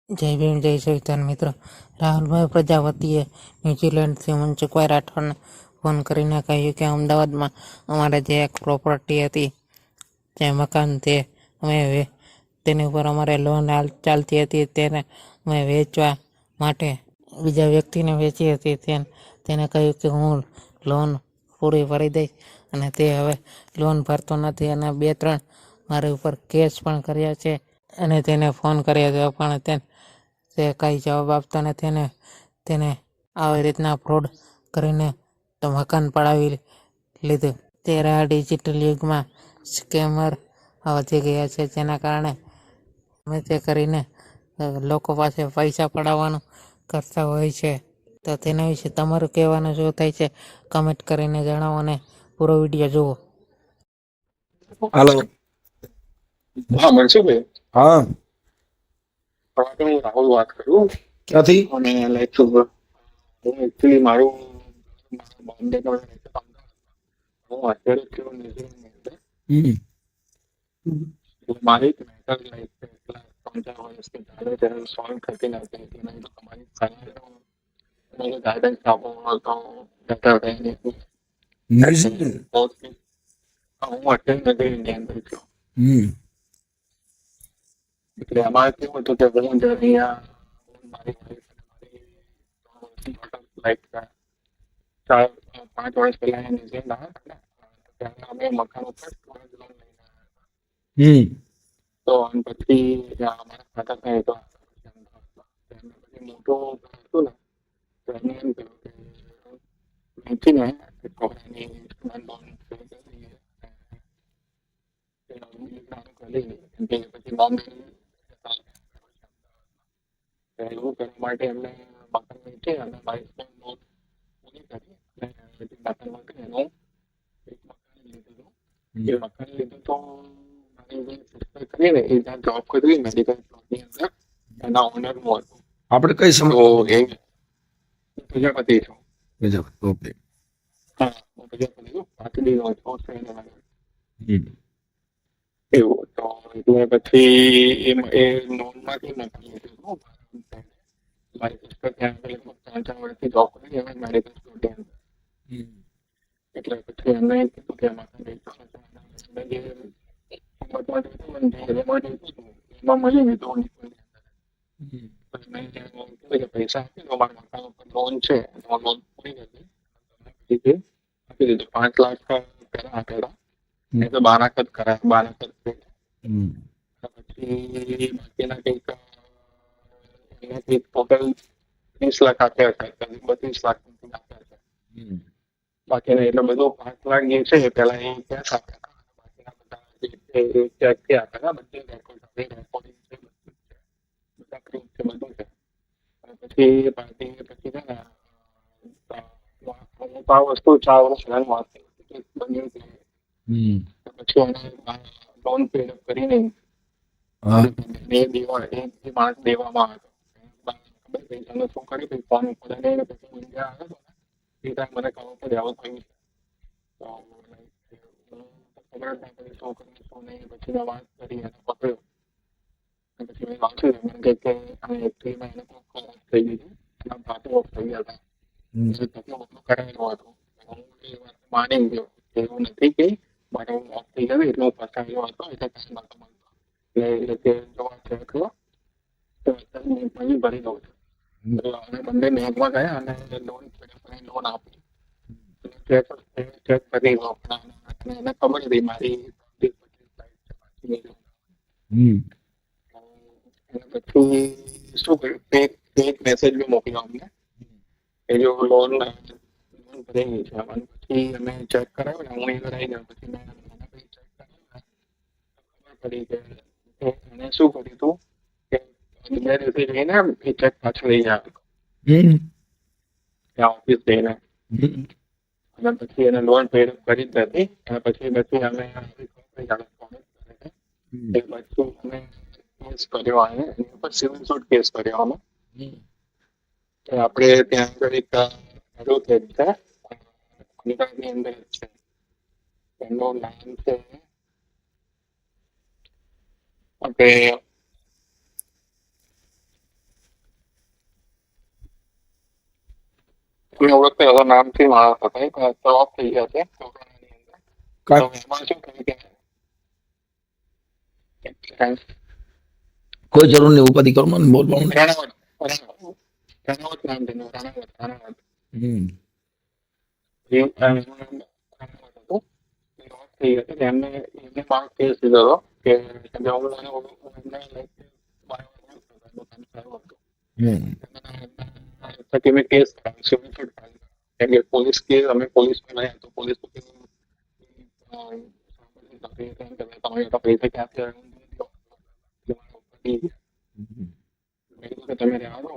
જય ભીમ જય સંવિધાન મિત્રો. રાહુલભાઈ પ્રજાપતિએ ન્યૂઝીલેન્ડથી મનસુખભાઈ રાઠોડને ફોન કરીને કહ્યું કે અમદાવાદમાં અમારે જે એક પ્રોપર્ટી હતી, જે મકાન તેની ઉપર અમારે લોન ચાલતી હતી, તેને અમે વેચવા માટે બીજા વ્યક્તિને વેચી હતી. તેને કહ્યું કે હું લોન પૂરી ભરી દઈશ, અને તે હવે લોન ભરતો નથી અને 2-3 મારી ઉપર કેસ પણ કર્યા છે. અને તેને ફોન કર્યો હતો પણ તે કંઈ જવાબ આપતો નથી. અને તેને આવી રીતના ફ્રોડ કરીને તો મકાન પડાવી લીધું. ત્યારે આ ડિજિટલ યુગમાં સ્કેમર વધી ગયા છે, જેના કારણે ગમે તે કરીને લોકો પાસે પૈસા પડાવવાનું કરતા હોય છે. તો તેના વિશે તમારું કહેવાનું શું થાય છે, કમેન્ટ કરીને જણાવો અને પૂરો વિડીયો જુઓ. હાલો. હા મનસુખભાઈ, હા, હું રાહુલ વાત કરું. ક્યાંથી? અને લાઈક હું એકચ્યુઅલી મારું બોમ્બે નો હું અત્યારે છું ન્યુઝીલેન્ડની અંદર. મારી એક મેટર લાઈક 3-4 વર્ષથી ચાલે છે, સોલ્વ થતી નથી. એટલે મેં કીધું તમારી સલાહ ગાઈડન્સ આપો તો બેટર રહે. ન્યુઝીલેન્ડ. હું અત્યારે ન્યુઝીલેન્ડની અંદર છું. એટલે એમાં કેવું હતું કે હું અહીંયા મારી લાઈક 4-5 વર્ષ પહેલા ન્યુઝીલેન્ડ આવ્યા હતા ને, અમે મકાન ઉપર સ્ટુડન્ટ લોન લઈને આવ્યા. તો પછી અમારા ખાતા થાય તો પછી મોટું હતું ને, તો એને એમ કહ્યું કે વેચીને છોકરાની સ્ટુડન્ટ લોન પછી બોમ્બે એવું કરવા માટે એમને મકાન વેચી અને મારી સ્ટુડન્ટ લોન પૂરી કરી. અને મકાન માટે એનું એક મકાન લીધેલું. એ મકાન લીધું તો મારી જે સિસ્ટર કરીને એ ત્યાં જોબ કરી મેડિકલ સ્ટોરની અંદર, એના ઓનરનું હતું. આપણે કઈ તો સમય એ પ્રજાપતિ છું. ઓકે. હા, હું પ્રજાપતિ છું. પાટડીનો છું એવું. તો એટલે પછી એ લોનમાંથી મકાન લીધેલું. મારી સિસ્ટર ત્યાં આગળ 3-4 વર્ષથી જોબ કરી હવે મેડિકલ સ્ટોરની અંદર. એટલે પછી એમને કીધું કે મકાન વેચવાનું છે. જે કિંમતમાં લીધું ને જે એમાં લીધું હતું એમાં મળી લીધું. મેં પૈસા આપી દો, મારા મકાન ઉપર લોન છે, લોન પૂરી કરી દીધી. આપી દીધું. 5 લાખ પહેલા આપેલા, નહીં તો 12 જ કરાયા. 12 પછી બાકીના કંઈક ટોટલ 30 લાખ આપ્યા છે, 32 લાખ આપ્યા છે. બાકીના એટલે બધું 5 લાખ જે છે પેલા એ કેશ આપ્યા હતા. બાકીના બધા ચેકથી આપ્યા હતા. બધી રેકોર્ડિંગ છે, બધું છે, બધા પ્રૂફ છે, બધું છે. પછી પાર્ટી પછી છે ને હું તો આ વસ્તુ 4 વર્ષ પહેલાની વાત બન્યું કે પછી એને લોન પેડ અપ કરીને એ માણસ દેવામાં આવ્યો. પૈસાનો શું કરી પછી ફોન ઉપર પછી ઇન્ડિયા આવ્યો હતો ને, એ ટાઈમ મને ખબર પડી આવું થયું છે. તો ખબર જ ના પડી શું કર્યું શું નહીં. પછી મેં વાત કરી અને પકડ્યો. પછી મેં વાંચ્યું એમ કે એકચ્યુઅલીમાં એને ખરાબ થઈ ગઈ છે, એના ભાતો ઓફ થઈ ગયા હતા. બધું કરાયેલું હતું. હું એ વાત માની ગયો કે એવું નથી કે મારે હું ઓફ થઈ ગયો એટલે હું ફસાયેલો હતો, એટલે ટાઈમ હતો મળતો. એટલે કે જોવા છે એટલો તો મની ભરી દઉં છું. અમે બંને બેંકમાં ગયા અને લોન આપી. ચેક કરી લો. અને એને ખબર હતી મારી પછી શું કર્યું, એક મેસેજ બી મોકલ્યો અમને કે જો લોન ભરી ગઈ છે. પછી અમે ચેક કરાવ્યો ને, હું એ કરાવી ગયો. પછી મેં ચેક કરાવ્યો, ખબર પડી કે એને શું કર્યું હતું કે બીજા દિવસે જઈને એ ચેક પાછો લઈને આવ્યો ત્યાં ઓફિસ જઈને. અને પછી એને લોન પેડ કરી જ નથી. અને પછી અમે બધું અમે કેસ કર્યો અને એની ઉપર સિવિલ સૂટ કેસ કર્યો અમે. આપણે ત્યાં આગળ એક એડવોકેટ છે, અમદાવાદની અંદર જ છે. એનું નામ છે આપણે તમે ઓળખતા હતો નામથી માણસ હતા પણ અત્યારે ઓફ થઈ ગયા છે કોરોનાની અંદર. તો એમાં શું થયું કે કોઈ જરૂર નહીં ઉપાધિ કરવાની બોલવાનું. રાણાવત રાણાવત નામ તેનું રાણાવત એ રાણાવત હતું. એ ઓફ થઈ ગયા છે. એમને મારો કેસ દીધો હતો કે હું એમને થકી મેં કેસ કેમ કે પોલીસ કે અમે પોલીસમાં ગયા તો પોલીસ તમારી પૈસા ક્યાંથી તમે રહ્યા દો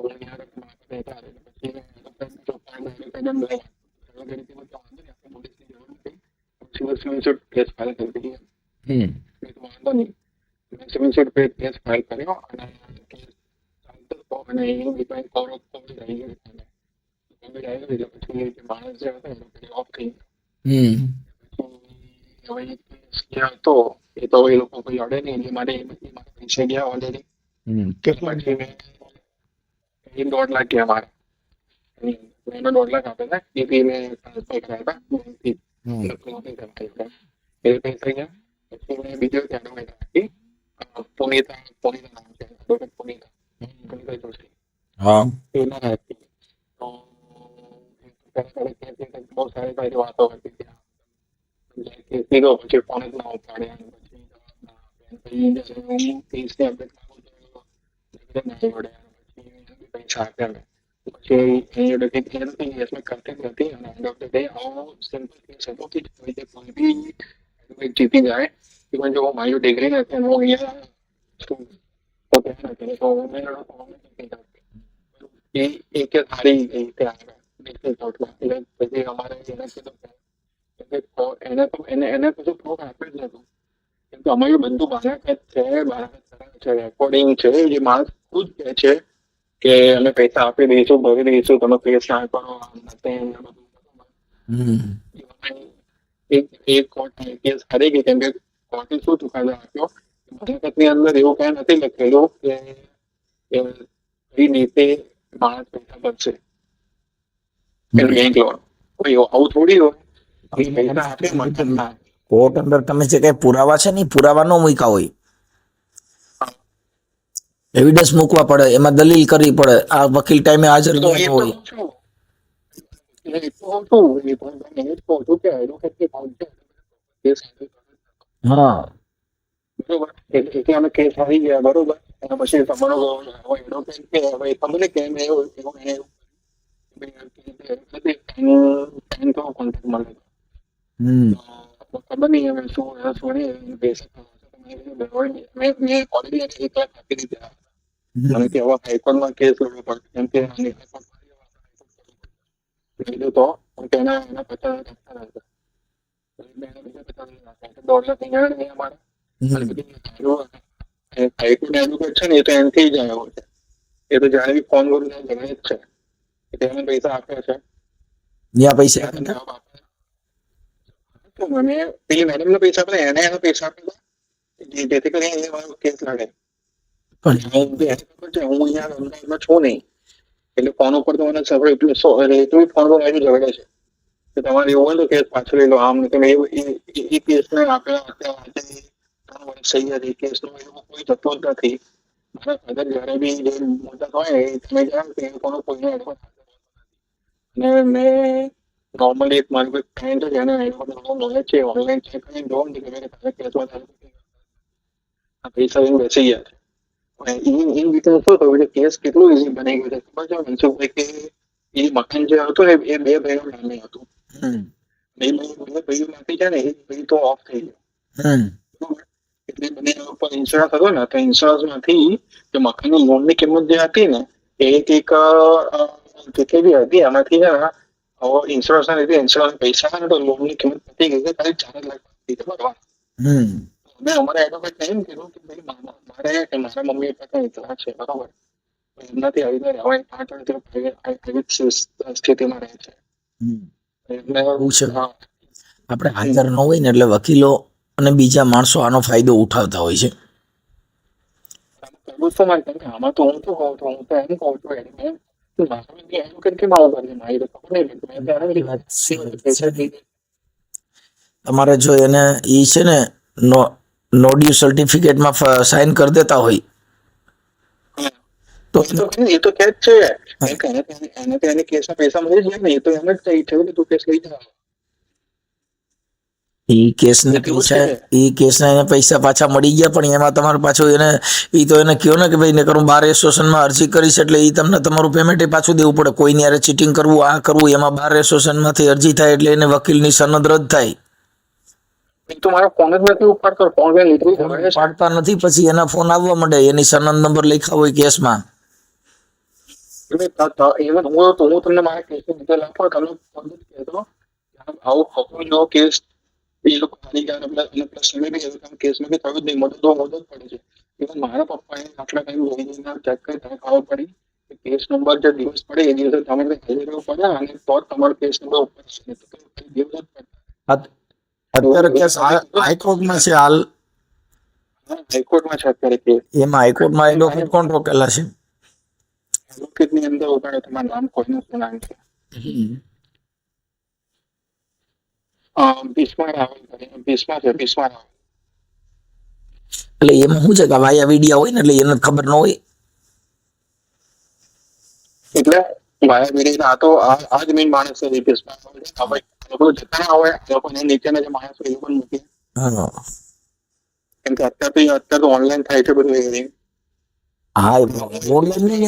કેસ ફાઇલ કરી વાંધો નહીં કેસ ફાઇલ કર્યો અને કોવિડ આવી ગયું પછી માણસ જે હતો ઓફ થઈ ગયો હતો એ તો એ લોકો કોઈ અડે નહીં એ માટે પૈસા ગયા ઓલરેડી કેટલા પછી મેં 1.5 લાખ ગયા મારે એને 1.5 લાખ આપે છે એ બી મેં ટ્રાન્સફર કરાયા હતા એ પૈસા ગયા પછી મેં બીજો ધ્યાન રાખી પુનિતા નામ છે પુનિતા જોશી હા એના રાખી તો બહુ સારી સારી વાતો હતી ત્યાં કીધો પછી ફોન જ ના ઉપાડ્યા પૈસા આપ્યા પછી કરતી નથી અને એન્ડ ઓફ ધ ડે આવો સિમ્પલ કેસ હતો કે કોઈ બી જીતી જાય ઇવન જો મારી ડિગ્રી નથી હું અહીંયા છું તો ત્યાં નથી તો એ કે સારી ગઈ ત્યાં એટલે પછી અમારે એને કીધું એને કશું પ્રૂફ આપ્યું જ નતું કેમ કે અમારું બધું બાલાકત છે રેકોર્ડિંગ છે જે માણસ ખુદ કહે છે કે અમે પૈસા આપી દઈશું ભરી દઈશું તમે કેસ ના કરો એક કોર્ટ કેસ હારી ગઈ કેમ કે કોર્ટે શું ચુકાદો આપ્યો બાલાકતની અંદર એવું કઈ નથી લખેલું કે કઈ રીતે માણસ પૈસા ભરશે બેંક લોન કોઈ આવું થોડી હોય પૈસા આપે મળશે ના કોર્ટ અંદર તમે જે કઈ પુરાવા છે ને પુરાવા ન મૂક્યા હોય એવિડન્સ મૂકવા પડે એમાં દલીલ કરવી પડે આ વકીલ ટાઈમે હાજર ન હોય હા બરોબર એટલે અમે કેસ આવી ગયા બરોબર અને પછી તમારો એડવોકેટ કે હવે તમને કેમ એવું કોન્ટેક્ટ મળે ખબર નહીં હવે શું નહીં પૈસા મેં ઓલરેડી 1 લાખ આપી દીધા મને કે હવે હાઈકોર્ટમાં કેસ લડવો પડશે કેમ કે લીધું તો એના 50,000 હાઈકોર્ટ એડવોકેટ છે ને એ તો એનથી જ આવ્યો છે એ તો જાણે બી ફોન કરું જગડે જ છે એને પૈસા આપ્યા છે ત્યાં પૈસા મને પેલી મેડમ ને પૈસા આપે એને એના પૈસા આપેલા જેથી કરીને એ મારો કેસ લડે હું અહીંયા અમદાવાદમાં છું નહીં એટલે ફોન ઉપર તો મને સફળ એટલું ફોન પર મારી ઝઘડે છે કે તમારે એવું હોય તો કેસ પાછો લઈ લો આમ તમે એ કેસને આપેલા અત્યારે 3 વર્ષ થઈ ગયા કેસનો એવું કોઈ થતો જ નથી મારા ફાધર જયારે બી જે મુદત હોય એ તમે જાણ કે કોનો કોઈને એડવાન્સ અને મેં નોર્મલી એક મારી ફ્રેન્ડ છે જેને નોલેજ છે ઓનલાઈન ચેક કરીને જોઉં કે મેં કેસમાં આ પૈસા લઈને બેસી ગયા છે ઇન બીટવીન શું થયું કેસ કેટલું ઇઝી બની ગયું છે ખબર છે મનસુખભાઈ કે એ મકાન જે હતું ને એ 2 ભાઈઓ નામે હતું બે ભાઈઓમાંથી છે ને એક ભાઈ તો ઓફ થઈ ગયો એટલે બંને ઉપર ઇન્સ્યોરન્સ હતો ને તો ઇન્સ્યોરન્સ માંથી જે મકાનની લોનની કિંમત જે હતી ને એ એક જેટલી બી હતી એમાંથી છે ને ઇન્સ્યોરન્સ ના લીધે ઇન્સ્યોરન્સ પૈસા ને તો લોનની કિંમત પતી ગઈ ખાલી 4 લાખ ભરવા મેં અમારા એડવોકેટ એમ કીધું કે ભાઈ મારે કે મારા મમ્મી પપ્પા એટલા છે બરોબર એમનાથી આવી રીતે રહેવાય 5 વર્ષથી સ્થિતિમાં રહે છે એટલે આપણે હાજર ન હોય ને એટલે વકીલો અને બીજા માણસો આનો ફાયદો ઉઠાવતા હોય છે કરવું શું મારે કેમ કે આમાં તો હું તો કહું છું હું તો એમ કહું છું તો મારા એડવોકેટ કેમ આવું કરે મારી તો ખબર નહીં પડતી. મેં તો એને બી પૈસા દીધા. તમારે જો એને ઈ છે ને નો ડ્યુ સર્ટિફિકેટમાં સાઇન કરી દેતા હોય તો એ તો ક્યાં જ છે એને તો એને કેસના પૈસા મળી જાય ને. એ તો એમ જ થઈ થયું કે તું કેસ લઈ જા. ઈ કેસના એને પૈસા પાછા મળી ગયા, પણ એમાં તમારે પાછું એને ઈ તો એને કહો ને કે ભાઈ ને કરું બાર એસોસિએશનમાં અરજી કરીશ એટલે ઈ તમને તમારું પેમેન્ટ પાછું દેવું પડે. કોઈની યારે ચીટિંગ કરવું આ કરવું એમાં બાર એસોસિએશનમાંથી અરજી થાય એટલે એને વકીલની સનદ રદ થાય. તો મારો ફોન જ નથી ઉપાડતો. ફોન મેં લીધું ખબર છે. પાડતા નથી પછી એના ફોન આવવા માંડે, એની સનદ નંબર લખ્યા હોય કેસમાં. હું તમને મારા કેસની ડિટેલ આપો, તમે કહેતો આવું કેસ એ લોકો હારી ગયા અને પ્લસ તમે બી કેસમાં બી થયું જ નહીં. મદદ પડે છે. ઇવન મારા પપ્પાએ આટલા ટાઈમ રોહિણીના ચેક કરી તમે ખબર પડી કે કેસ નંબર જે દિવસ પડે એ દિવસે તમારે હાજર રહેવું પડે અને તો જ તમારો કેસ નંબર ઉપર દિવસ જ પડે. અત્યારે કેસ હાઈકોર્ટમાં છે હાલ. હાઈકોર્ટમાં છે અત્યારે કેસ. એમાં હાઈકોર્ટમાં એડવોકેટ કોણ રોકેલા છે? એડવોકેટની અંદર ઉતારે તમારું નામ કોઈનું શું નામ છે? ભીષ્મા રાવલ કરીને ભીષ્મા છે. ભીષ્મા રાવલ. એટલે એમાં શું છે કે વાયા વિડિયા હોય ને એટલે એને ખબર ન હોય. એટલે માયા વિડીયો આ તો આ જ મેઇન માણસ છે. ભીષ્મા રાવલ છે. હવે લોકો જતા ના હોય લોકોને નીચેના જે માણસો એ પણ મૂકી. કેમ કે અત્યારે તો ઓનલાઈન થાય છે બધું એ. હા, ઓનલાઈન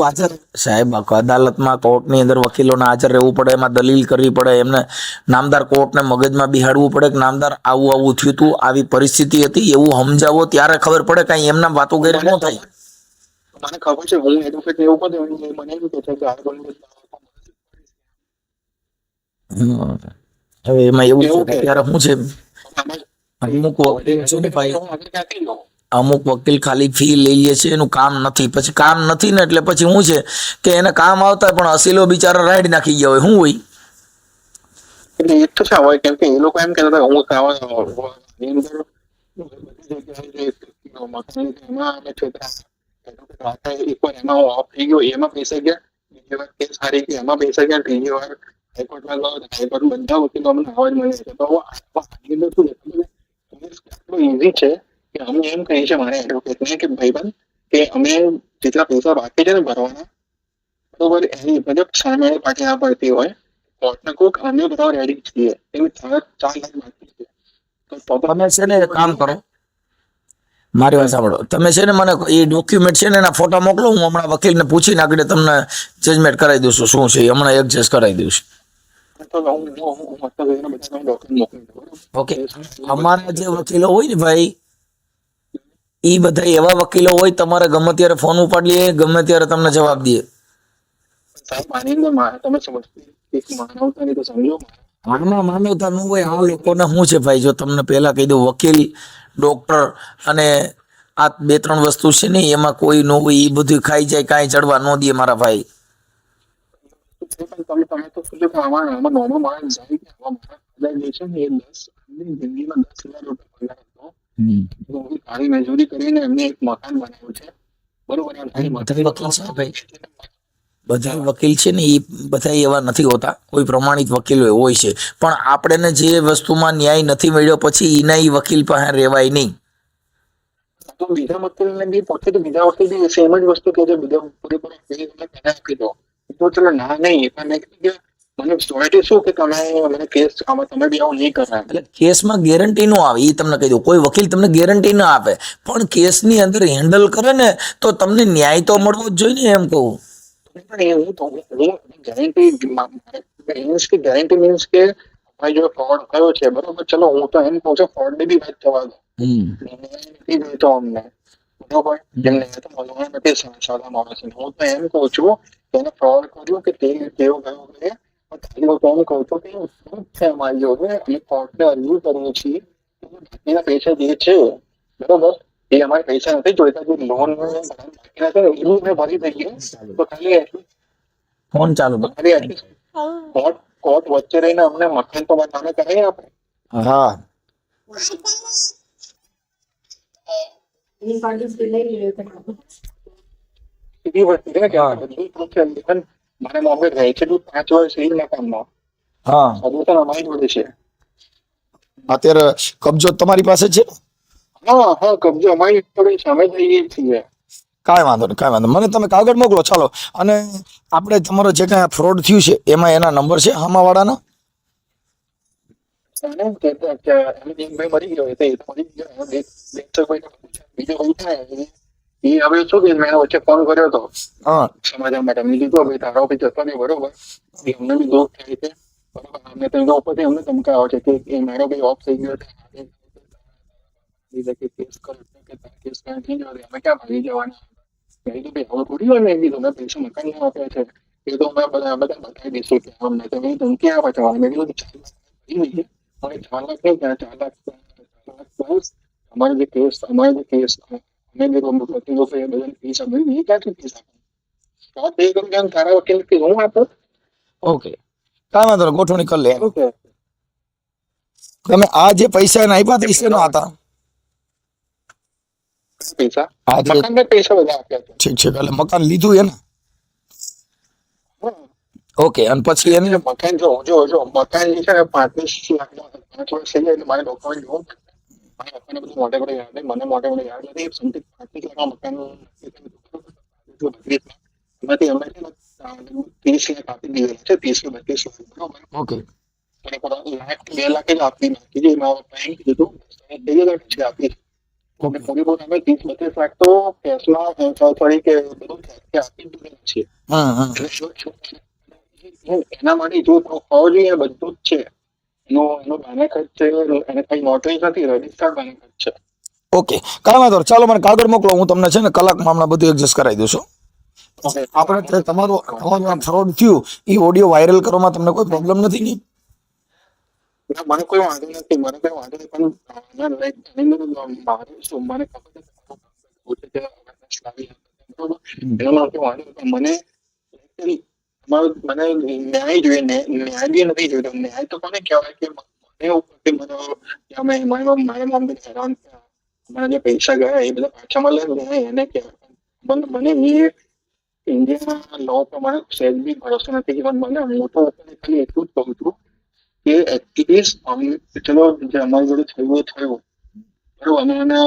હાજર સાહેબ અદાલતમાં કોર્ટની અંદર વકીલોને હાજર રહેવું પડે, એમાં દલીલ કરવી પડે, એમને નામદાર કોર્ટને મગજમાં બિહાડવું પડે કે નામદાર આવું થયું હતું, આવી પરિસ્થિતિ હતી એવું સમજાવો ત્યારે ખબર પડે. કઈ એમના વાતો ગેર ન થાય. મને ખબર છે. હું એડવોકેટ એવું બધું મને એવું કહે છે કે આ હવે એમાં એવું છે ત્યારે શું છે અમુક વકીલ ખાલી ફી લઈએ છે, એનું કામ નથી. પછી કામ નથી ને એટલે પછી શું છે કે એને કામ આવતા પણ અસીલો બિચારા રાઈડ નાખી ગયા હોય. શું હોય એટલે એ તો છે હોય. કેમ કે એ લોકો એમ કહેતા હતા હું એમાં ઓફ થઈ ગયો, એમાં પૈસા ગયા. બીજી વાર કેસ હારી ગયો, એમાં પૈસા ગયા. ત્રીજી વાર હાઈકોર્ટમાં ગયો, હાઈકોર્ટ બધા વકીલો અમને અવાજ મળે છે. તો એટલું ઈઝી છે કે અમે એમ કહીએ છીએ મારા એડવોકેટને કે ભાઈબંધ કે અમે જેટલા પૈસા બાકી છે ને ભરવાના બરોબર એની મતલબ સામે પાર્ટી ના પડતી હોય કોર્ટને કોક અમે બધા રેડી છીએ એવી 4 લાખ બાકી છે. તો તમે છે ને કામ કરો, મારી વાત સાંભળો. તમે છે ને મને એ ડોક્યુમેન્ટ છે ને એના ફોટા મોકલો. હું હમણાં વકીલને પૂછીને આગળ તમને જજમેન્ટ કરાવી દઉં છું શું છે હમણાં એડજસ્ટ કરાવી દઉં છું. ઓકે, અમારા જે વકીલો હોય ને ભાઈ એ બધા એવા વકીલો હોય તમારે ગમે ત્યારે ફોન ઉપાડી લે, ગમે ત્યારે તમને જવાબ દે. આમાં માનવતા ન હોય. આ લોકોને શું છે ભાઈ, જો તમને પહેલા કહી દઉં વકીલ, ડોક્ટર અને આ 2-3 વસ્તુ છે ને એમાં કોઈ ન હોય. એ બધું ખાઈ જાય, કાંઈ ચડવા ન દે મારા ભાઈ. મજૂરી કરીને એમને એક મકાન બનાવ્યું છે બરોબર. બધા વકીલ છે ને એ બધા એવા નથી હોતા, કોઈ પ્રમાણિત વકીલો હોય છે. પણ આપણે જે વસ્તુમાં ન્યાય નથી મળ્યો પછી એના એ વકીલ પાસે રહેવાય નહીં. તો બીજા વકીલને બી પોતે તો બીજા વકીલ બી સેમ જ વસ્તુ કે છે. બીજા પૂરેપૂરો આપી દો તો ચલો ના નહીં. પણ મેં કીધું મને સોસાયટી શું કે તમે મને કેસ તમે બી આવું નહીં કરાય. એટલે કેસમાં ગેરંટી નો આવે એ તમને કહી દઉં. કોઈ વકીલ તમને ગેરંટી ના આપે, પણ કેસની અંદર હેન્ડલ કરે ને તો તમને ન્યાય તો મળવો જ જોઈએ ને. એમ કહું ગેરંટી મીન્સ કે ભાઈ જો ફ્રોડ કયો છે બરોબર. ચલો હું તો એમ કહું છું ફ્રોડ ની બી વાત થવા દો. તો અમને બરોબર જેમને તો મળવા નથી સાદા માણસ. હું તો એમ કહું છું કે એને ફ્રોડ કર્યું કે તે કેવું ગયું કે હું તો એમ કહું છું કે છે અમારી જોડે અમે કોર્ટને અરજી કરીએ છીએ બાકીના પૈસા જે છે બરોબર એ અમારે પૈસા નથી જોઈતા. જે લોન બાકીના છે એ મેં ભરી દઈએ તો ખાલી ફોન ચાલુ કોર્ટ વચ્ચે રહીને અમને મકાન તો બતાવે કરાવી આપે. હા સીધી વસ્તુ છે ને કે હા. આપણે બધું proof છે. Even મારે મોર્ગેજ રહે છે 5 વર્ષ એ મકાનમાં હા સદુસન અમારી જોડે છે. અત્યારે કબજો તમારી પાસે છે? હા હા, કબજો અમારી જોડે છે, અમે જઈએ છીએ. કાંઈ વાંધો નહીં, કાંઈ વાંધો નહીં. મને તમે કાગળ મોકલો ચાલો. અને આપણે તમારો જે કાંઈ ફ્રોડ થયું છે એમાં એના નંબર છે હામાવાળાના? અને એક ભાઈ મરી ગયો એ તો મરી ગયો એનો death certificate બીજો કોઈ થાય એ હવે શું કે મેં વચ્ચે ફોન કર્યો હતો હા સમાધાન માટે. મેં કીધું ભાઈ તારો ભાઈ જતો નહીં બરોબર, અમને બી દુઃખ થાય છે બરોબર. અમને તો એના ઉપરથી અમને ધમકાવો છે કે એ મારો ભાઈ ઓફ થઈ ગયો છે, કેસ કરો કે કેસ થઈ ગયો અમે ક્યાં ભાગી જવાના. મેં કીધું ભાઈ હવે થોડી વાર મેં કીધું મેં પૈસા મકાન ના આપ્યા છે એ તો અમે બધા બતાવી દઈશું કે અમને તો મેં ધમકી આપે છે. મેં કીધું 4 લાખ નહીં હવે 4 લાખ નહીં, 4 લાખ પ્લસ અમારે જે કેસ અમે જે વકીલો છે એ બધાની ફીસ અમે એ ક્યાંથી ફીસ આપે તો એ કરું કેમ તારા વકીલ ફીસ હું આપું. ઓકે, કાંઈ વાંધો નહીં, ગોઠવણી કરી લે. ઓકે તમે આ જે પૈસા એને આપ્યા હતા એ શેના હતા? પૈસા આ જે મકાન ના પૈસા બધા આપ્યા છે. ઠીક છે, એટલે મકાન લીધું એને? હા. ઓકે, અને પછી એને એટલે મકાન જો મકાન જે છે ને 35 લાખમાં 5 વર્ષ થઈ ગયા એટલે મારે ડોક્યુમેન્ટ જોવું પડે. મારા પપ્પાને બધું મોટે મોટે યાદ નહીં, મને મોટે મોટે યાદ નથી. સમથિંગ 35 લાખમાં મકાન એમાંથી અમે છે ને 30 લાખ આપી દીધેલા છે, 30 કે 32 લાખ બરોબર. ઓકે અને પેલા 1 લાખ 2 લાખ જ આપી નાખી છે. મારા પપ્પાએ એમ કીધું થઈ ગયું છે આપી. અને થોડી બહુ અમે 30-32 લાખ તો કેશમાં સોરી કે બધું cash આપી દીધેલું છે. એના માટે જો હોવો જોઈએ બધું જ છે. એનો બાને ખર્ચ છે, એને કઈ નોટરી નથી, રજિસ્ટર્ડ બાને ખર્ચ છે. ઓકે, કાંઈ વાંધો નહીં. ચાલો મને કાગળ મોકલો, હું તમને છે ને કલાકમાં હમણાં બધું એડજસ્ટ કરાવી દઉં છું. આપણે તમારું ફ્રોડ થયું એ ઓડિયો વાયરલ કરવામાં તમને કોઈ પ્રોબ્લેમ નથી ને? મને કોઈ વાંધો નથી, મને કોઈ વાંધો નહીં, પણ મારે શું મને ખબર છે awareness લાવી બરોબર. એનો મને કોઈ વાંધો નથી. મને મને ન્યાય જોઈએ, ન્યાય બી નથી જોઈતો. ન્યાય તો કોને કહેવાય કે મને ઉપરથી મને મારા મમ્મી હેરાન થયા, મારા જે પૈસા ગયા એ બધા પાછા મળે, ન્યાય એને કહેવાય. પણ મને એ ઇન્ડિયાના લો પ્રમાણે સહેજ બી ભરોસો નથી. પણ મને હું તો ખાલી એટલું જ કહું છું કે એટલીસ્ટ ચલો જે અમારી જોડે થયું થયું બરોબર, અમે એને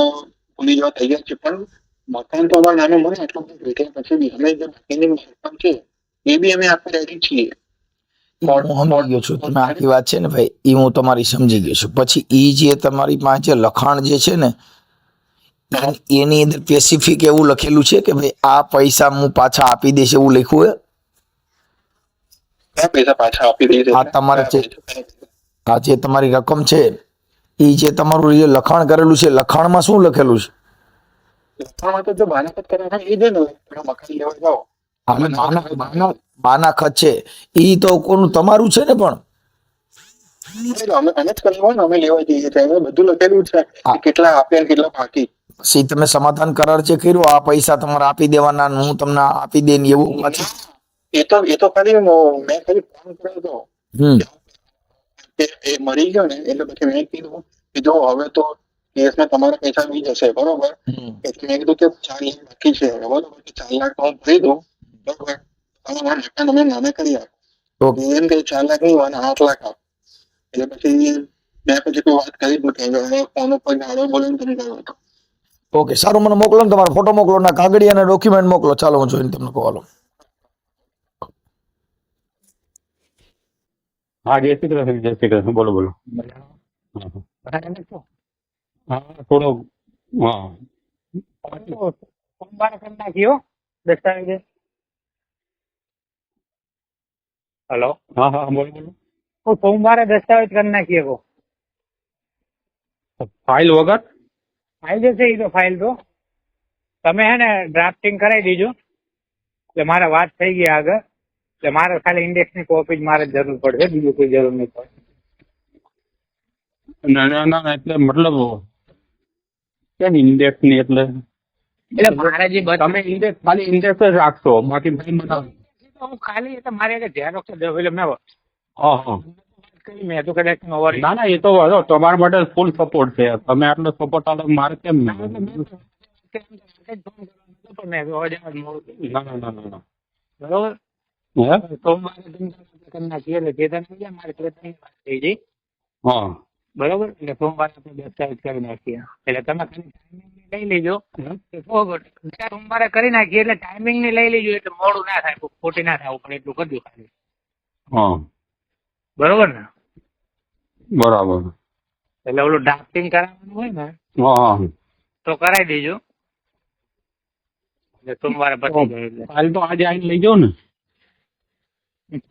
ભૂલી જવા તૈયાર છે. પણ મકાન તો અમારા નામે મળે એટલું બધું ભેટ્યા પછી બી અમે જે બાકીની મકાન છે એ બી અમે આપવા રેડી છીએ. હું સમજી ગયો છું, તમે આખી વાત છે ને ભાઈ એ હું તમારી સમજી ગયો છું. પછી એ જે તમારી પાસે લખાણ જે છે ને એની અંદર સ્પેસિફિક એવું લખેલું છે કે ભાઈ આ પૈસા હું પાછા આપી દઈશ એવું લખ્યું હોય? ક્યાં પૈસા પાછા આપી દઈએ આ તમારે છે આ જે તમારી રકમ છે એ જે તમારું જે લખાણ કરેલું છે લખાણમાં શું લખેલું છે? લખાણમાં તો જો બાનાખત કર્યા એ છે ને મકાન લેવા જાઓ બાના ખત છે એ તો કોનું તમારું છે ને? પણ અમે જ કરવા ને અમે લેવા જઈએ છીએ. એમાં બધું લખેલું છે કે કેટલા આપ્યા ને કેટલા બાકી. સી તમે સમાધાન કરાર જે કર્યો આ પૈસા તમારે આપી દેવાના હું તમને આપી દે ને એવું પાછું? એ તો ખાલી મેં ખાલી ફોન કર્યો હતો કે એ મરી ગયો ને એટલે પછી મેં કીધું કે જો હવે તો કેસમાં તમારા પૈસા બી જશે બરોબર. એટલે મેં કીધું કે 4 લાખ બાકી છે બરોબર, 4 લાખ હું ભરી દઉં બરોબર, તમે મારા મકાન અમે નામે કરી આપો. એમ કે 4 લાખ નહીં 8 લાખ આપ. એટલે પછી મેં પછી કોઈ વાત કરી જ નથી. ફોન ઉપર ગાળો બોલીને તમે ગયો હતો. ઓકે, સારું, મને મોકલો ને તમારો ફોટો મોકલો ને કાગળિયા અને ડોક્યુમેન્ટ મોકલો. ચાલો હું જોઈને તમને કહું. હા, જય શ્રી કૃષ્ણ, જય શ્રી કૃષ્ણ. બોલો બોલો. હા, થોડો હા સોમવારે કરી નાખ્યો દસ્તાવેજ. હેલો, હા હા બોલો બોલો. હું સોમવારે દસ્તાવેજ કરી નાખીએ. ફાઇલ વગર ફાઇલ જે છે એ તો ફાઇલ તો તમે હે ને ડ્રાફ્ટિંગ કરાવી દીજો એટલે મારે વાત થઈ ગઈ આગળ. એટલે મારે ખાલી ઇન્ડેક્સની કોપી જ મારે જરૂર પડશે, બીજું કોઈ જરૂર નહીં પડે. ના ના ના, એટલે મતલબ કેમ ઇન્ડેક્સ ની? એટલે એટલે મારે જે તમે ઇન્ડેક્સ ખાલી ઇન્ડેક્સ જ રાખશો, બાકી ફાઇલ બનાવો? હું ખાલી એટલે મારે ઝેરોક્ષ એટલે મેં હા હા મેં તો કદાચ ઓવર ના ના, એ તો વાંધો તમારા માટે ફૂલ સપોર્ટ છે. તમે આટલો સપોર્ટ આલો મારે કેમ નહીં? પણ મેં અવાજમાં જ મોડું કર્યું. ના ના ના ના ના. બરોબર. હે? સોમવારે તમે કરી નાખીએ એટલે ચેતન થઈ જાય, મારે ચેતનની વાત થઈ ગઈ. હા. બરોબર. એટલે સોમવારે આપણે દસ્તાવેજ કરી નાખીએ. એટલે તમે ખાલી ટાઈમિંગ લઈ લેજો. સોમવારે કરી નાખીએ એટલે ટાઈમિંગ ની લઈ લેજો, એટલે મોડું ના થાય, ખોટી ના થાય, પણ એટલું કરજો ખાલી. હા. બરોબર ને? બરાબર. એટલે ઓલું ડ્રાફ્ટિંગ કરાવવાનું હોય ને હા. તો કરાવી દેજો. એટલે સોમવારે પતી જાય એટલે. કાલ તો આજે આવીને લઈ જાઓ ને.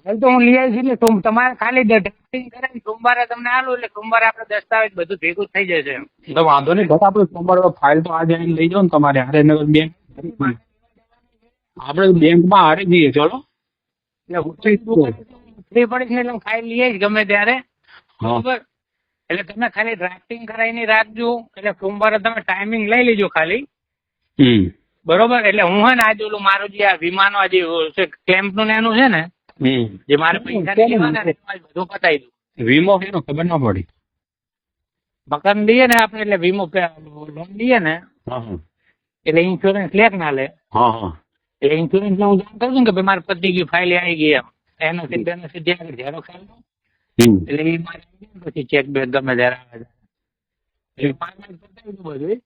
હાલ તો હું લઈ આવીશ, એટલે તમારે ખાલી ડ્રાફ્ટિંગ કરાવી સોમવારે તમને આલું, એટલે સોમવારે આપણે દસ્તાવેજ બધું ભેગું થઈ જશે. તો વાંધો નહીં, ઘર આપણે સોમવારે ફાઇલ તો આજે આવીને લઈ જાઓ ને તમારે હારે નગર બેંક. આપણે બેંકમાં હારે જઈએ ચલો. એટલે હું ફ્રી પડીશ ને એટલે હું ફાઇલ લઈ આવીશ ગમે ત્યારે. હા. બરોબર. એટલે તમે ખાલી ડ્રાફ્ટિંગ કરાવીને રાખજો. એટલે સોમવારે તમે ટાઈમિંગ લઈ લેજો ખાલી. હમ. બરોબર. એટલે હું હે ને આજે ઓલું મારું જે આ વીમાનો આજે ક્લેમ્પ નું ને એનું છે ને, હમ. જે મારે પૈસા લેવાના ને એમાં બધું પતાવી દઉં. વીમો છે ખબર ના પડી. મકાન લઈએ ને આપણે, એટલે વીમો લોન લઈએ ને હા હા. એટલે ઇન્સ્યોરન્સ લે કે ના લે. હા હા. એટલે ઇન્સ્યોરન્સ હું જાણ કરું છું કે ભાઈ મારે પતી ગઈ, ફાઇલ આવી ગઈ એમ. એનો સીધે આગળ ઝેરોક્ષ આવી દઉં. હમ. એટલે એ મારે આવી જાય ને પછી ચેક બેક ગમે ત્યારે આવે. એટલે મારે પતાવી દઉં બધું.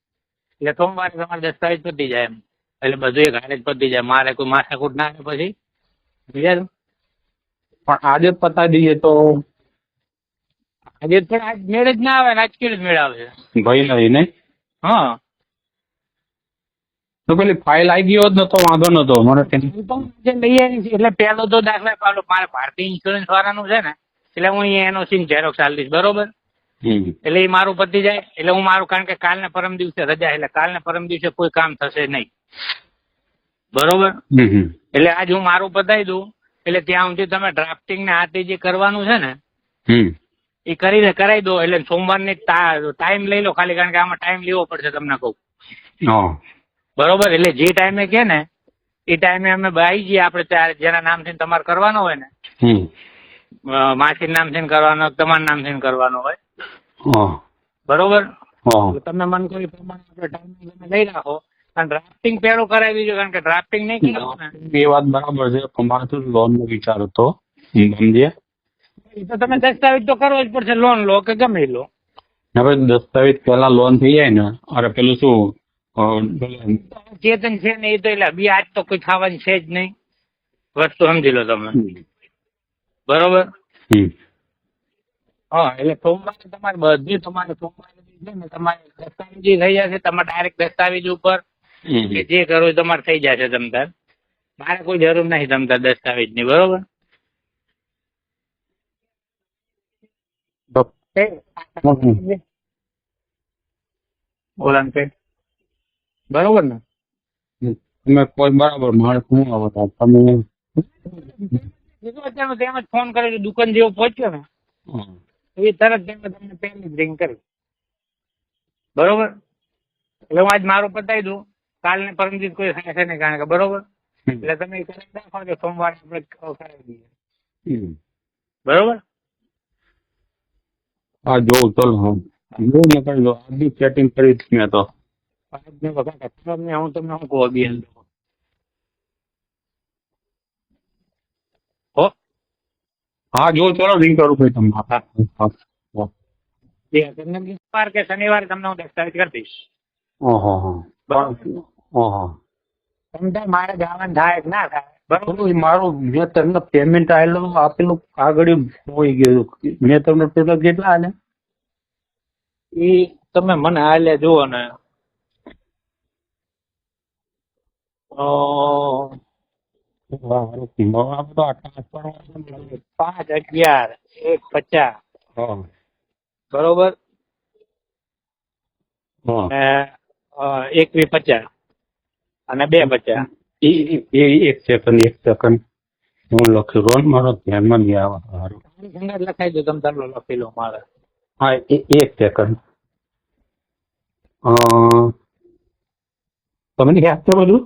એટલે સોમવારે તમારે દસ્તાવેજ પતી જાય એમ. એટલે બધું એક હારે જ પતી જાય, મારે કોઈ માથાકૂટ ના આવે પછી. સમજ્યા? પણ આજે જ પતાવી દઈએ તો આજે પણ આજ મેળ જ ના આવે ને, આજકેલ જ મેળ આવે છે. ભાઈ નહીં નહીં. હા. તો પેલી ફાઇલ આવી ગઈ હોત ને તો વાંધો નતો મને. જે લઈ આવી છે એટલે પહેલો તો દાખલા પાડો, મારે ભારતીય ઇન્સ્યોરન્સ વાળાનું છે ને, એટલે હું અહીંયા એનઓસી ઝેરોક્ષ આલી દઈશ. બરોબર. હમ. એટલે એ મારું પતી જાય. એટલે હું મારું, કારણ કે કાલને પરમ દિવસે રજા, એટલે કાલને પરમ દિવસે કોઈ કામ થશે નહીં. બરોબર. હમ. એટલે આજ હું મારું પતાવી દઉં. એટલે ત્યાં સુધી તમે ડ્રાફ્ટિંગ ને હાથે જે કરવાનું છે ને હમ. એ કરીને કરાવી દો. એટલે સોમવારની ટાઈમ લઈ લો ખાલી, કારણ કે આમાં ટાઈમ લેવો પડશે તમને કહું. હા. બરોબર. એટલે જે ટાઈમે કે ને એ ટાઈમે અમે આવી જઈએ. આપણે જેના નામથી તમારે કરવાનો હોય ને, હમ. માસીના નામથી કરવાનો, તમારા નામથી કરવાનો હોય. હા. બરોબર. હા. તમે મન કોઈ પ્રમાણે આપણે ટાઈમિંગ તમે લઈ રાખો. અને ડ્રાફ્ટિંગ પહેલું કરાવી દીધું, કારણ કે ડ્રાફ્ટિંગ નહીં કરાવો ને એ વાત બરાબર છે, પણ મારે તો લોન નો વિચાર હતો. સમજે? એ તો તમે દસ્તાવેજ તો કરવો જ પડશે, લોન લો કે ગમે લો. હવે દસ્તાવેજ પેલા લોન થઈ જાય ને, અરે પેલું શું ચેતન છે ને એ તો એટલે બી આજ તો કોઈ ખાવાની છે જ નહીં. વસ્તુ સમજી લો તમે. બરોબર. હમ. હા. એટલે સોમવારે તમારે બધી તમારે સોમવારે છે ને તમારે દસ્તાવેજ થઈ જશે. તમારે ડાયરેક્ટ દસ્તાવેજ ઉપર કે જે કરવું એ તમારે થઈ જશે. તમતાર મારે કોઈ જરૂર નહીં તમતાર દસ્તાવેજની. બરોબર. ઓલા ને બરોબર ને? તમે કોઈ બરાબર મારે શું આવતા તમે અત્યારે તેમ જ ફોન કર્યો, દુકાન જેવો પહોંચ્યો ને એ તરત તમને પહેલી જ રિંગ કરી. બરોબર. એટલે હું આજ મારું પતાવી દઉં. કાલ ને પરમ દિવસ કોઈ થશે નહીં, કારણ કે બરોબર. એટલે તમે કરી નાખો કે સોમવારે આપણે કરાવી દઈએ. બરોબર. હા જોઉં ચલો. હા જોઉં ને કરી દો. આજની સેટિંગ કરી જ મેં તો. હું તમને શું કહું અભિયાન હો. હા જોઉં ચલો રિંગ કરું ભાઈ તમને. હા હા. સોમવાર કે શનિવારે તમને હું દસ્તાવેજ કરી દઈશ. ઓહો ઓહો. સમજાય? મારે જવાનું થાય કે ના થાય. બરોબર. મારું મેં તમને પેમેન્ટ આપેલું આગળ હોઈ ગયું. મેં તમને ટોટલ કેટલા આલે? એ તમે મને હાલે જુઓ ને. 5,11,1,50. બરોબર. અને 21,50 અને 2,50. એક સેકન્ડ હું લખ્યું રોન મારો ધ્યાનમાં નહીં આવે. સારું સંગાત લખાઈ દો. તમે તારો લખી લો મારે. હા એક સેકન્ડ. તમને યાદ છે બધું?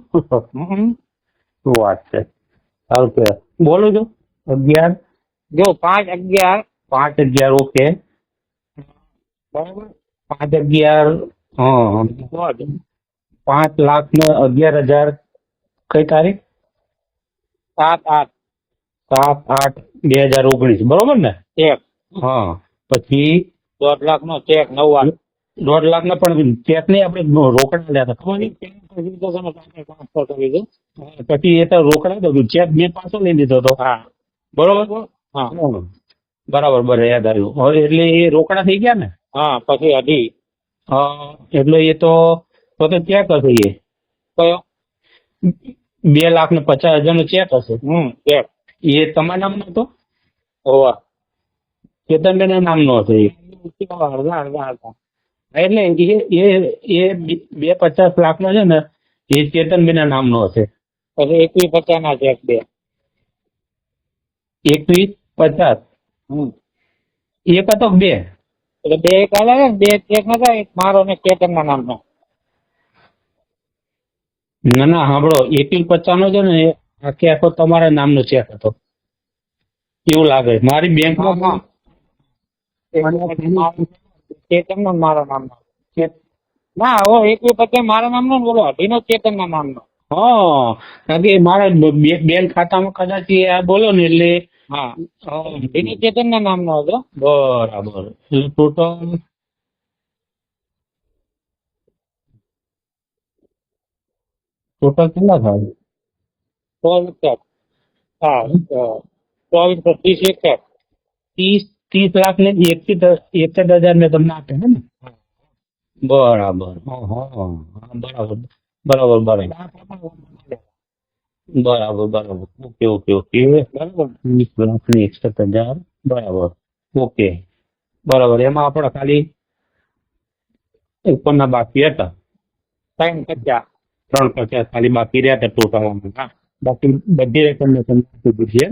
શું વાત છે. સારું કે બોલો છો. 11 જો 5,11. 5,11 ઓકે. બરોબર. 5,11 હા 5,11,000 કઈ તારીખ? 7-8 7/8/2019 બરોબર ને? ચેક. હા. પછી 1.5 લાખ નો ચેક 9 વાર. 1.5 લાખ ના પણ ચેક નહીં, આપણે રોકડા લેતા ખબર નહીં? પછી તો તમે ટ્રાન્સફર કરી દો. પછી એ તો રોકડા તો ચેક મેં પાછો લઈ લીધો હતો. હા બરોબર. હા બરાબર યાદ આવ્યું. હવે એટલે એ રોકડા થઈ ગયા ને? હા પછી 2.5. એટલે એ તો ચેક હશે એ કયો? 2,50,000 નો ચેક હશે. ચેક. એ તમારા નામનો હતો? હોવા. કેતનબેન ના નામનો હતો એ. અડધા. એટલે એ 2,50,000 લાખનો છે ને, એ ચેતનબેન ના નામનો હશે. પછી 21-50 ના ચેક 2. 21-50 એક હતો 2? એટલે 2 એક આલે ને 2 ચેક નતા, એક મારો ને કેતન ના નામનો. ના સાંભળો, 21-50 નો છે ને એ આખે આખો તમારા નામનો ચેક હતો એવું લાગે મારી બેંકમાં. ચેતન નો મારો નામનો. ના હો 21-50 મારા નામનો ને બોલો 2.5 નો ચેતન ના નામનો. હા, કારણ કે મારા બેંક ખાતામાં કદાચ આ બોલો ને એટલે. હા 2.5 નો ચેતન ના નામનો હતો. બરાબર. એટલે ટોટલ કેટલા થાય? 16 હા 24-30 30 લાખ ને 61,000 મેં તમને આપે ને? બરાબર. બરાબર. ઓકે. બરાબર. 20 લાખ ને 61,000. બરાબર. ઓકે. બરાબર. એમાં આપડે ખાલી ઉપરના બાકી હતા 350 ખાલી બાકી રહ્યા હતા ટોટલ. બાકી બધી રકમ મેં તમને આપી દીધી છે.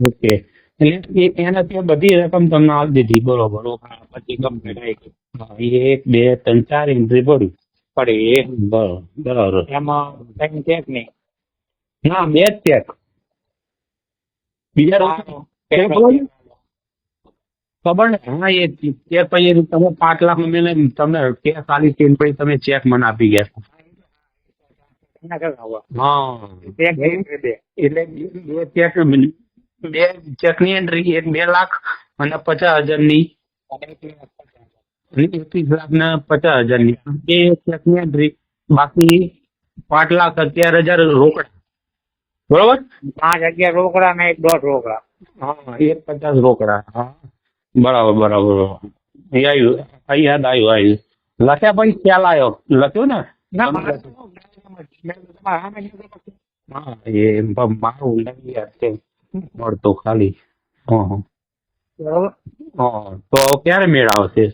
ઓકે. એટલે એના ત્યાં બધી રકમ તમને આપી દીધી. બરોબર. પછી કમ્પ્લીટ આવી ગઈ. 1 2 3 4 એન્ટ્રી પડી. બરાબર. એમાં કઈ ચેક નહીં. ના 2 જ ચેક. બીજા રોકડા ખબર ને? હા એ ચેક પછી તમે 5 લાખ નું મેં તમને કેશ આલી છે પછી તમે ચેક મને આપી ગયા. હા એટલે 2 ચેક, 2 ચેક ની એન્ટ્રી, એક 2 લાખ અને 50,000 ની અને 21 લાખ ને 50,000 ની 2 ચેક ની એન્ટ્રી. બાકી 5,11,000 રોકડા. બરોબર. 5-11 રોકડા ને 1.5 રોકડા. હા 1,50,000 રોકડા. હા બરાબર. એ આવ્યું, યાદ આવ્યું. લખ્યા પછી ખ્યાલ આવ્યો. લખ્યું ને? હા એ મારું નહીં યાદ છે મળતો ખાલી. બરોબર. તો ક્યારે મેળ આવશે?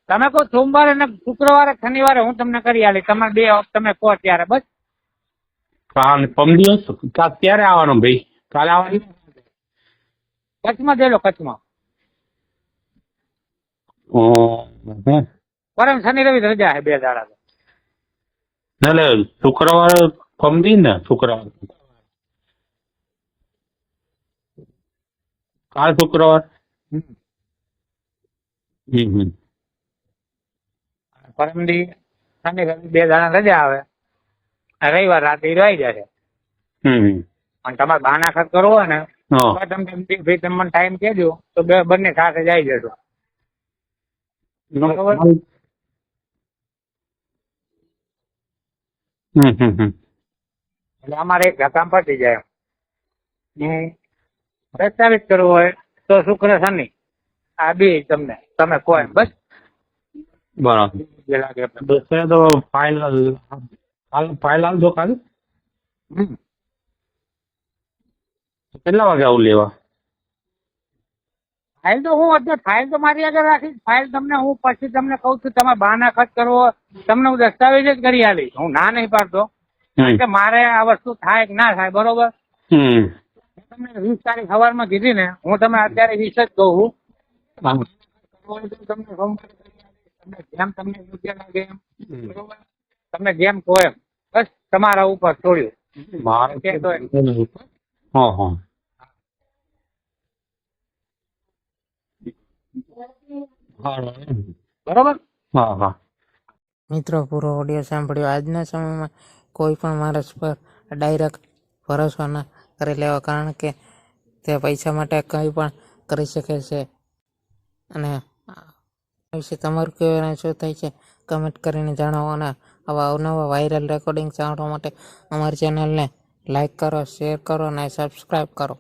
તમે કહો સોમવારે ને શુક્રવારે શનિવારે હું તમને કરી આલી. તમારે 2 વખત તમે કહો ત્યારે બસ. કાલ પરમ દિવસ ક્યારે આવવાનો ભાઈ? કાલે આવવાની? કચ્છમાં જઈ લો કચ્છમાં. પરમ શનિ રવિ રજા છે 2 દાડા. એટલે શુક્રવારે સમજી ને? શુક્રવાર કાલ શુક્રવાર. પરમદી શનિ રવિ 2 દાડા રજા આવે. રવિવાર રાતે રહી જશે. અને તમારે બહાના ખર્ચ કરવો હોય ને તો તમે મને ટાઈમ કહેજો તો બંને સાથે જઈ જશો. બરોબર. એટલે અમારે એક ધક્કામ પતી જાય. પ્રસ્તાવિત કરવું હોય તો શુક્ર શનિ આ 2 તમને તમે કહો એમ બસ. બરાબર. જે લાગે તો ફાઇલ આલજો કાલે. કેટલા વાગે આવું લેવા? ફાઇલ તો હું અત્યારે ફાઇલ તો મારી આગળ રાખી. ફાઇલ તમને હું પછી તમને કહું છું. તમારે બહાના ખર્ચ કરવો તમને હું દસ્તાવેજ જ કરી આલીશ. હું ના નહીં પાડતો કે મારે આ વસ્તુ થાય કે ના થાય. બરોબર. તમને 20 તારીખ સવારમાં કીધી ને, હું તમે અત્યારે 20 જ કહું. તમને સોમવારે જેમ તમને યોગ્ય લાગે એમ. બરોબર. તમને જેમ કહો એમ બસ તમારા ઉપર છોડ્યું. મારે બરોબર. હા મિત્રો પૂરો ઓડિયો સાંભળ્યો. આજના સમયમાં કોઈ પણ માણસ પર ડાયરેક્ટ ભરોસો ન કરી લેવો, કારણ કે તે પૈસા માટે કંઈ પણ કરી શકે છે. અને આ વિશે તમારું કહેવાનું શું થાય છે કમેન્ટ કરીને જણાવો. અને આવા અવનવા વાયરલ રેકોર્ડિંગ સાંભળવા માટે અમારી ચેનલને લાઈક કરો, શેર કરો અને સબસ્ક્રાઈબ કરો.